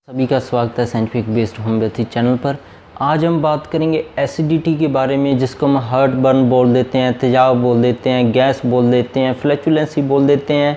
सभी का स्वागत है साइंटिफिक बेस्ड होम्योपैथी चैनल पर। आज हम बात करेंगे एसिडिटी के बारे में, जिसको हम हार्ट बर्न बोल देते हैं, तेजाब बोल देते हैं, गैस बोल देते हैं, फ्लैचुलेंसी बोल देते हैं।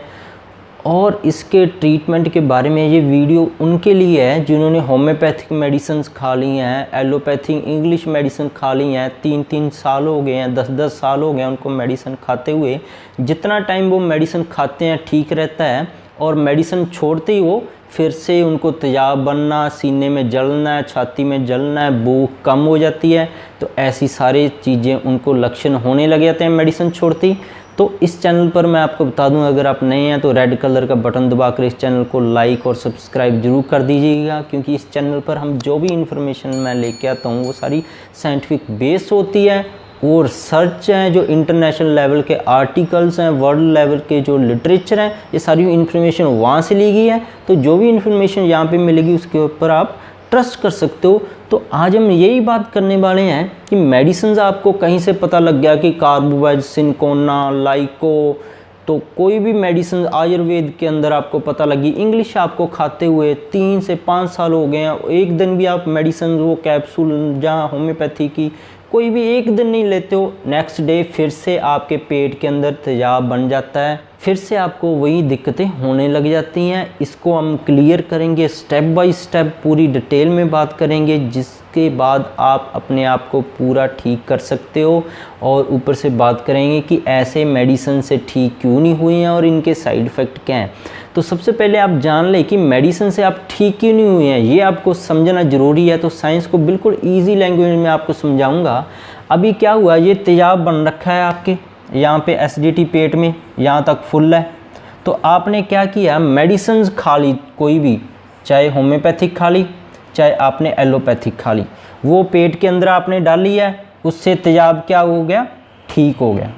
और इसके ट्रीटमेंट के बारे में ये वीडियो उनके लिए है जिन्होंने होम्योपैथिक मेडिसिन खा ली हैं, एलोपैथिक इंग्लिश मेडिसिन खा ली हैं, 3-3 साल हो गए हैं, 10-10 साल हो गए हैं उनको मेडिसिन खाते हुए। जितना टाइम वो मेडिसिन खाते हैं ठीक रहता है, और मेडिसिन छोड़ते ही वो फिर से उनको तेजाब बनना, सीने में जलना है, छाती में जलना है, भूख कम हो जाती है। तो ऐसी सारी चीज़ें उनको लक्षण होने लग जाते हैं मेडिसिन छोड़ती। तो इस चैनल पर मैं आपको बता दूं, अगर आप नए हैं तो रेड कलर का बटन दबाकर इस चैनल को लाइक और सब्सक्राइब जरूर कर दीजिएगा, क्योंकि इस चैनल पर हम जो भी इंफॉर्मेशन मैं लेके आता हूँ वो सारी साइंटिफिक बेस होती है, और सर्च हैं, जो इंटरनेशनल लेवल के आर्टिकल्स हैं, वर्ल्ड लेवल के जो लिटरेचर हैं, ये सारी इन्फॉर्मेशन वहाँ से ली गई है। तो जो भी इन्फॉर्मेशन यहाँ पे मिलेगी उसके ऊपर आप ट्रस्ट कर सकते हो। तो आज हम यही बात करने वाले हैं कि मेडिसिन आपको कहीं से पता लग गया कि कार्बोवेज, सिनकोना, लाइको, तो कोई भी मेडिसिन आयुर्वेद के अंदर आपको पता लगी, इंग्लिश आपको खाते हुए 3 से 5 साल हो गए हैं, एक दिन भी आप मेडिसिन वो कैप्सूल जहाँ होम्योपैथी की कोई भी एक दिन नहीं लेते हो, नेक्स्ट डे फिर से आपके पेट के अंदर तेजाब बन जाता है, फिर से आपको वही दिक्कतें होने लग जाती हैं। इसको हम क्लियर करेंगे, स्टेप बाय स्टेप पूरी डिटेल में बात करेंगे, जिसके बाद आप अपने आप को पूरा ठीक कर सकते हो। और ऊपर से बात करेंगे कि ऐसे मेडिसिन से ठीक क्यों नहीं हुए हैं और इनके साइड इफ़ेक्ट क्या हैं। तो सबसे पहले आप जान लें कि मेडिसिन से आप ठीक क्यों नहीं हुए हैं, ये आपको समझना ज़रूरी है। तो साइंस को बिल्कुल ईजी लैंग्वेज में आपको समझाऊंगा। अभी क्या हुआ, ये तेजाब बन रखा है आपके यहाँ पे, एसिडिटी पेट में यहाँ तक फुल है। तो आपने क्या किया, मेडिसिन खा ली कोई भी, चाहे होम्योपैथिक खा ली, चाहे आपने एलोपैथिक खा ली, वो पेट के अंदर आपने डाली है, उससे तेजाब क्या हो गया, ठीक हो गया।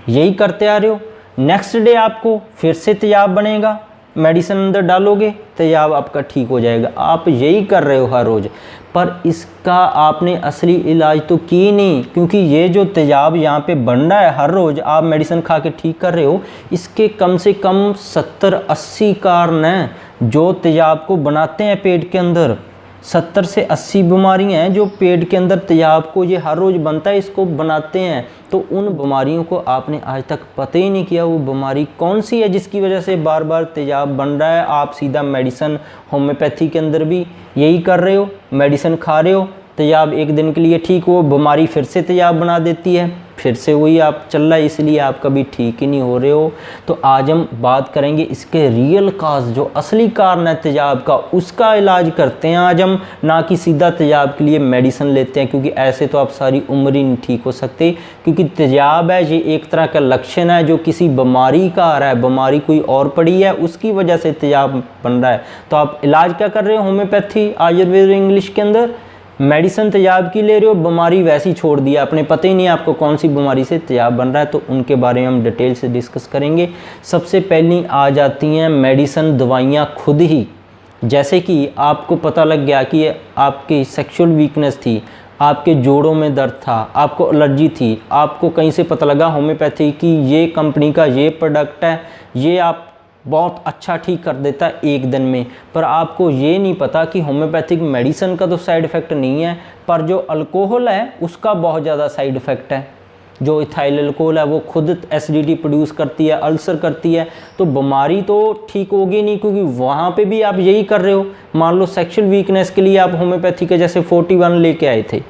यही करते आ रहे हो, नेक्स्ट डे आपको फिर से तेजाब बनेगा, मेडिसिन अंदर डालोगे, तेजाब आपका ठीक हो जाएगा। आप यही कर रहे हो हर रोज़, पर इसका आपने असली इलाज तो की नहीं, क्योंकि ये जो तेजाब यहाँ पे बन रहा है हर रोज़ आप मेडिसिन खा के ठीक कर रहे हो, इसके कम से कम 70-80 कारण हैं जो तेजाब को बनाते हैं पेट के अंदर। 70 से 80 बीमारियाँ हैं जो पेट के अंदर तेजाब को ये हर रोज़ बनता है, इसको बनाते हैं। तो उन बीमारियों को आपने आज तक पता ही नहीं किया वो बीमारी कौन सी है जिसकी वजह से बार बार तेजाब बन रहा है। आप सीधा मेडिसिन, होम्योपैथी के अंदर भी यही कर रहे हो, मेडिसिन खा रहे हो, तेजाब एक दिन के लिए ठीक हो, बीमारी फिर से तेजाब बना देती है, फिर से वही आप चल रहा है, इसलिए आप कभी ठीक ही नहीं हो रहे हो। तो आज हम बात करेंगे इसके रियल काज, जो असली कारण है तेजाब का, उसका इलाज करते हैं आज हम, ना कि सीधा तेजाब के लिए मेडिसिन लेते हैं, क्योंकि ऐसे तो आप सारी उम्र ही नहीं ठीक हो सकते। क्योंकि तेजाब है ये एक तरह का लक्षण है जो किसी बीमारी का आ रहा है, बीमारी कोई और पड़ी है उसकी वजह से तेजाब बन रहा है। तो आप इलाज क्या कर रहे हो, होम्योपैथी, आयुर्वेद, इंग्लिश के अंदर मेडिसिन तेजाब की ले रहे हो, बीमारी वैसी छोड़ दिया आपने, पता ही नहीं आपको कौन सी बीमारी से तेजाब बन रहा है। तो उनके बारे में हम डिटेल से डिस्कस करेंगे। सबसे पहली आ जाती हैं मेडिसिन, दवाइयाँ खुद ही। जैसे कि आपको पता लग गया कि आपकी सेक्सुअल वीकनेस थी, आपके जोड़ों में दर्द था, आपको एलर्जी थी, आपको कहीं से पता लगा होम्योपैथी की ये कंपनी का ये प्रोडक्ट है, ये आप बहुत अच्छा ठीक कर देता है एक दिन में। पर आपको ये नहीं पता कि होम्योपैथिक मेडिसिन का तो साइड इफ़ेक्ट नहीं है, पर जो अल्कोहल है उसका बहुत ज़्यादा साइड इफ़ेक्ट है। जो इथाइल अल्कोहल है वो खुद एसिडिटी प्रोड्यूस करती है, अल्सर करती है। तो बीमारी तो ठीक होगी नहीं, क्योंकि वहाँ पे भी आप यही कर रहे हो। मान लो सेक्सुअल वीकनेस के लिए आप होम्योपैथी के जैसे 41 लेके आए थे,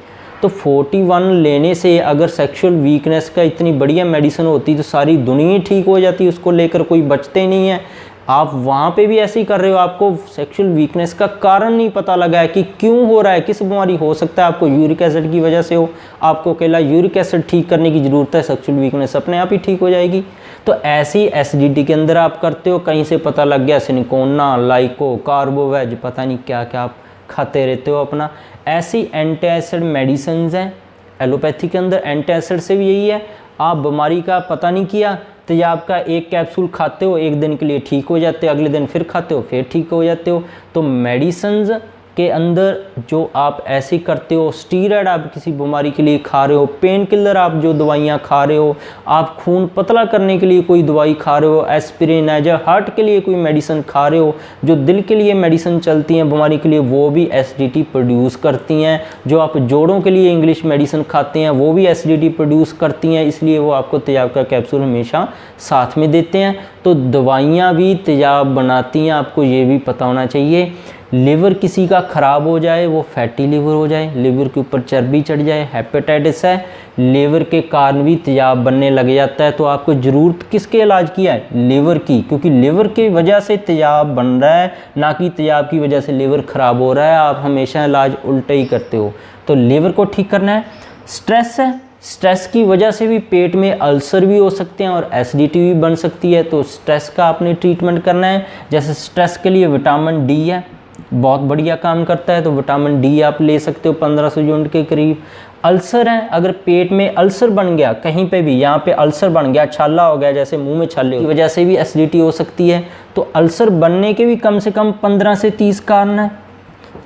तो 41 लेने से अगर सेक्सुअल वीकनेस का इतनी बढ़िया मेडिसिन होती तो सारी दुनिया ठीक हो जाती, उसको लेकर कोई बचते ही नहीं है। आप वहाँ पे भी ऐसे ही कर रहे हो, आपको सेक्सुअल वीकनेस का कारण नहीं पता लगा है कि क्यों हो रहा है, किस बीमारी हो सकता है। आपको यूरिक एसिड की वजह से हो, आपको अकेला यूरिक एसिड ठीक करने की ज़रूरत है, सेक्सुअल वीकनेस अपने आप ही ठीक हो जाएगी। तो ऐसी एसिडिटी के अंदर आप करते हो, कहीं से पता लग गया सिनकोना, लाइको, कार्बोवेज, पता नहीं क्या क्या आप खाते रहते हो अपना। ऐसी एंटी एसिड मेडिसिन हैं एलोपैथी के अंदर। एंटी एसिड से भी यही है, आप बीमारी का पता नहीं किया, तेजाब का एक कैप्सूल खाते हो, एक दिन के लिए ठीक हो जाते हो, अगले दिन फिर खाते हो, फिर ठीक हो जाते हो। तो मेडिसिन के अंदर जो आप ऐसे करते हो, स्टीरॉयड आप किसी बीमारी के लिए खा रहे हो, पेन किलर आप जो दवाइयाँ खा रहे हो, आप खून पतला करने के लिए कोई दवाई खा रहे हो, एस्पिरिन है, या हार्ट के लिए कोई मेडिसिन खा रहे हो, जो दिल के लिए मेडिसिन चलती हैं बीमारी के लिए, वो भी एसिडिटी प्रोड्यूस करती हैं। जो आप जोड़ों के लिए इंग्लिश मेडिसिन खाते हैं वो भी एसिडिटी प्रोड्यूस करती हैं, इसलिए वो आपको तेजाब का कैप्सूल हमेशा साथ में देते हैं। तो दवाइयाँ भी तेजाब बनाती हैं, आपको ये भी पता होना चाहिए। लिवर किसी का ख़राब हो जाए, वो फैटी लिवर हो जाए, लिवर के ऊपर चर्बी चढ़ जाए, हेपेटाइटिस है, लिवर के कारण भी तेजाब बनने लग जाता है, तो आपको ज़रूरत किसके इलाज की है? लिवर की, क्योंकि लिवर की वजह से तेजाब बन रहा है, ना कि तेजाब की वजह से लिवर ख़राब हो रहा है। आप हमेशा इलाज उल्टा ही करते हो। तो लिवर को ठीक करना है। स्ट्रेस है, स्ट्रेस की वजह से भी पेट में अल्सर भी हो सकते हैं और एसिडिटी भी बन सकती है, तो स्ट्रेस का आपने ट्रीटमेंट करना है। जैसे स्ट्रेस के लिए विटामिन डी है, बहुत बढ़िया काम करता है, तो विटामिन डी आप ले सकते हो 1500 यूनिट के करीब। अल्सर है, अगर पेट में अल्सर बन गया कहीं पे भी, यहाँ पे अल्सर बन गया, छाला हो गया, जैसे मुंह में छाले की वजह से भी एसिडिटी हो सकती है। तो अल्सर बनने के भी कम से कम 15 से 30 कारण है।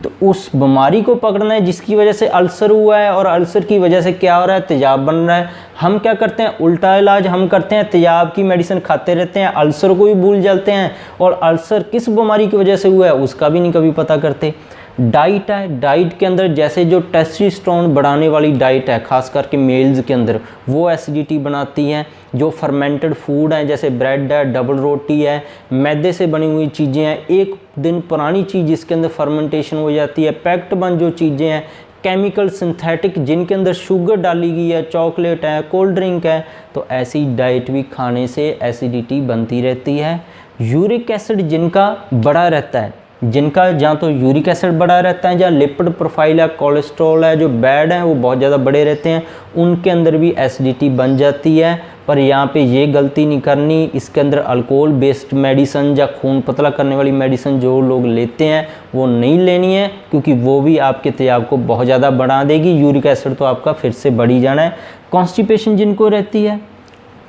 तो उस बीमारी को पकड़ना है जिसकी वजह से अल्सर हुआ है, और अल्सर की वजह से क्या हो रहा है? तेजाब बन रहा है। हम क्या करते हैं? उल्टा इलाज हम करते हैं, तेजाब की मेडिसिन खाते रहते हैं, अल्सर को भी भूल जाते हैं, और अल्सर किस बीमारी की वजह से हुआ है उसका भी नहीं कभी पता करते। डाइट है, डाइट के अंदर जैसे जो टेस्टोस्टेरोन बढ़ाने वाली डाइट है, खास करके मेल्स के अंदर, वो एसिडिटी बनाती है। जो फर्मेंटेड फूड है, जैसे ब्रेड है, डबल रोटी है, मैदे से बनी हुई चीज़ें हैं, एक दिन पुरानी चीज़ जिसके अंदर फर्मेंटेशन हो जाती है, पैक्ड बंद जो चीज़ें हैं, केमिकल सिंथेटिक जिनके अंदर शुगर डाली गई है, चॉकलेट है, कोल्ड ड्रिंक है, तो ऐसी डाइट भी खाने से एसिडिटी बनती रहती है। यूरिक एसिड जिनका बड़ा रहता है, जिनका जहाँ तो यूरिक एसिड बढ़ा रहता है, जहाँ लिपिड प्रोफाइल है, कोलेस्ट्रॉल है, जो बैड हैं वो बहुत ज़्यादा बड़े रहते हैं, उनके अंदर भी एसिडिटी बन जाती है। पर यहाँ पे ये गलती नहीं करनी, इसके अंदर अल्कोहल बेस्ड मेडिसिन या खून पतला करने वाली मेडिसिन जो लोग लेते हैं वो नहीं लेनी है, क्योंकि वो भी आपके तेजाब को बहुत ज़्यादा बढ़ा देगी। यूरिक एसिड तो आपका फिर से बढ़ ही जाना है। कॉन्स्टिपेशन जिनको रहती है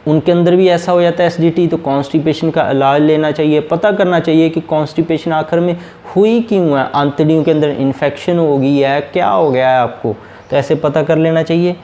उनके अंदर भी ऐसा हो जाता है एसिडिटी, तो कॉन्स्टिपेशन का इलाज लेना चाहिए। पता करना चाहिए कि कॉन्स्टिपेशन आखिर में हुई क्यों है, आंतड़ियों के अंदर इन्फेक्शन हो गई है, क्या हो गया है आपको, तो ऐसे पता कर लेना चाहिए।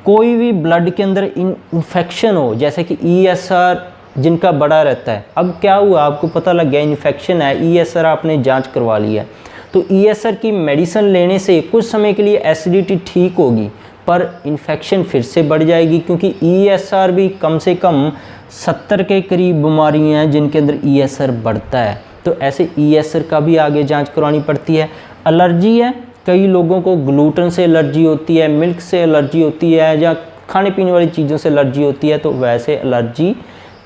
कोई भी ब्लड के अंदर इन्फेक्शन हो, जैसे कि ESR जिनका बड़ा रहता है, अब क्या हुआ आपको पता लग गया इन्फेक्शन है, ESR आपने जांच करवा ली है, तो ESR की मेडिसिन लेने से कुछ समय के लिए एसिडिटी ठीक होगी, पर इन्फेक्शन फिर से बढ़ जाएगी, क्योंकि ESR भी कम से कम 70 के करीब बीमारियाँ हैं जिनके अंदर ESR बढ़ता है, तो ऐसे ESR का भी आगे जांच करवानी पड़ती है। एलर्जी है, कई लोगों को ग्लूटेन से एलर्जी होती है, मिल्क से एलर्जी होती है, या खाने पीने वाली चीज़ों से एलर्जी होती है, तो वैसे एलर्जी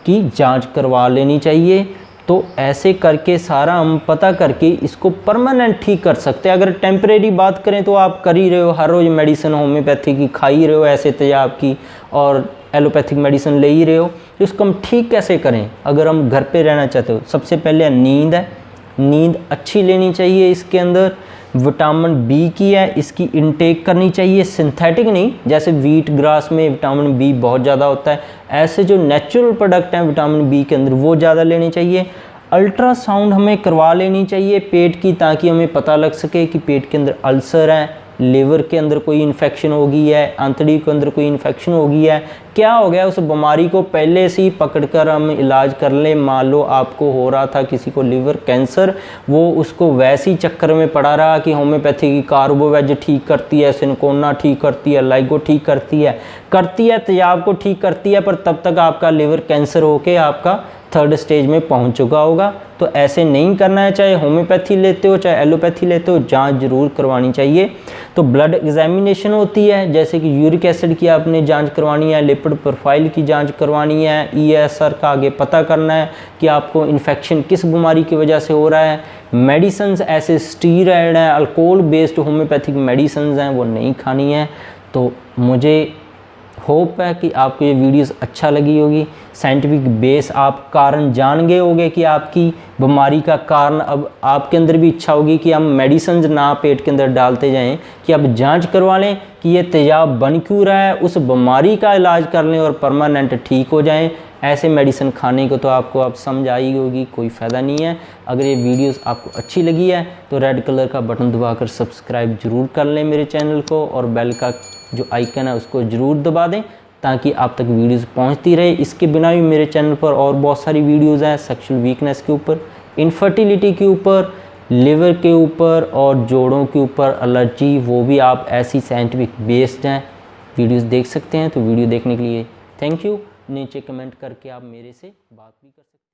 की जांच करवा लेनी चाहिए। तो ऐसे करके सारा हम पता करके इसको परमानेंट ठीक कर सकते हैं। अगर टेम्परेरी बात करें तो आप कर ही रहे हो, हर रोज़ मेडिसिन होम्योपैथी की खा ही रहे हो, ऐसे तेजाब की, और एलोपैथिक मेडिसिन ले ही रहे हो, तो इसको हम ठीक कैसे करें? अगर हम घर पे रहना चाहते हो, सबसे पहले नींद है, नींद अच्छी लेनी चाहिए। इसके अंदर विटामिन बी की है, इसकी इनटेक करनी चाहिए, सिंथेटिक नहीं, जैसे वीट ग्रास में विटामिन बी बहुत ज़्यादा होता है, ऐसे जो नेचुरल प्रोडक्ट हैं विटामिन बी के अंदर वो ज़्यादा लेने चाहिए। अल्ट्रासाउंड हमें करवा लेनी चाहिए पेट की, ताकि हमें पता लग सके कि पेट के अंदर अल्सर है, लिवर के अंदर कोई इन्फेक्शन हो गई है, आंतड़ी के अंदर कोई इन्फेक्शन हो गई है, क्या हो गया, उस बीमारी को पहले से ही पकड़कर हम इलाज कर लें। मान लो आपको हो रहा था किसी को लिवर कैंसर, वो उसको वैसे ही चक्कर में पड़ा रहा कि होम्योपैथी की कार्बोवेज ठीक करती है, सिनकोना ठीक करती है, लाइगो ठीक करती है, तेजाब को ठीक करती है, पर तब तक आपका लिवर कैंसर होके आपका 3rd स्टेज में पहुंच चुका होगा। तो ऐसे नहीं करना है, चाहे होम्योपैथी लेते हो चाहे एलोपैथी लेते हो, जांच जरूर करवानी चाहिए। तो ब्लड एग्जामिनेशन होती है, जैसे कि यूरिक एसिड की आपने जांच करवानी है, लिपिड प्रोफाइल की जांच करवानी है, ESR का आगे पता करना है कि आपको इन्फेक्शन किस बीमारी की वजह से हो रहा है। मेडिसिन ऐसे स्टीरॉयड हैं, अल्कोहल बेस्ड होम्योपैथिक मेडिसिन हैं, वो नहीं खानी है। तो मुझे होप है कि आपको ये वीडियोस अच्छा लगी होगी। साइंटिफिक बेस आप कारण जान गए होंगे कि आपकी बीमारी का कारण, अब आपके अंदर भी इच्छा होगी कि हम मेडिसिन ना पेट के अंदर डालते जाएं, कि अब जांच करवा लें कि ये तेजाब बन क्यों रहा है, उस बीमारी का इलाज कर लें और परमानेंट ठीक हो जाएं। ऐसे मेडिसिन खाने को तो आपको अब समझ आई होगी, कोई फ़ायदा नहीं है। अगर ये वीडियोस आपको अच्छी लगी है तो रेड कलर का बटन दबाकर सब्सक्राइब ज़रूर कर लें मेरे चैनल को, और बेल का जो आइकन है उसको ज़रूर दबा दें ताकि आप तक वीडियोस पहुंचती रहे। इसके बिना भी मेरे चैनल पर और बहुत सारी वीडियोस हैं, सेक्सुअल वीकनेस के ऊपर, इनफर्टिलिटी के ऊपर, लिवर के ऊपर और जोड़ों के ऊपर, एलर्जी, वो भी आप ऐसी साइंटिफिक बेस्ड हैं वीडियोस देख सकते हैं। तो वीडियो देखने के लिए थैंक यू। नीचे कमेंट करके आप मेरे से बात भी कर सकते हैं।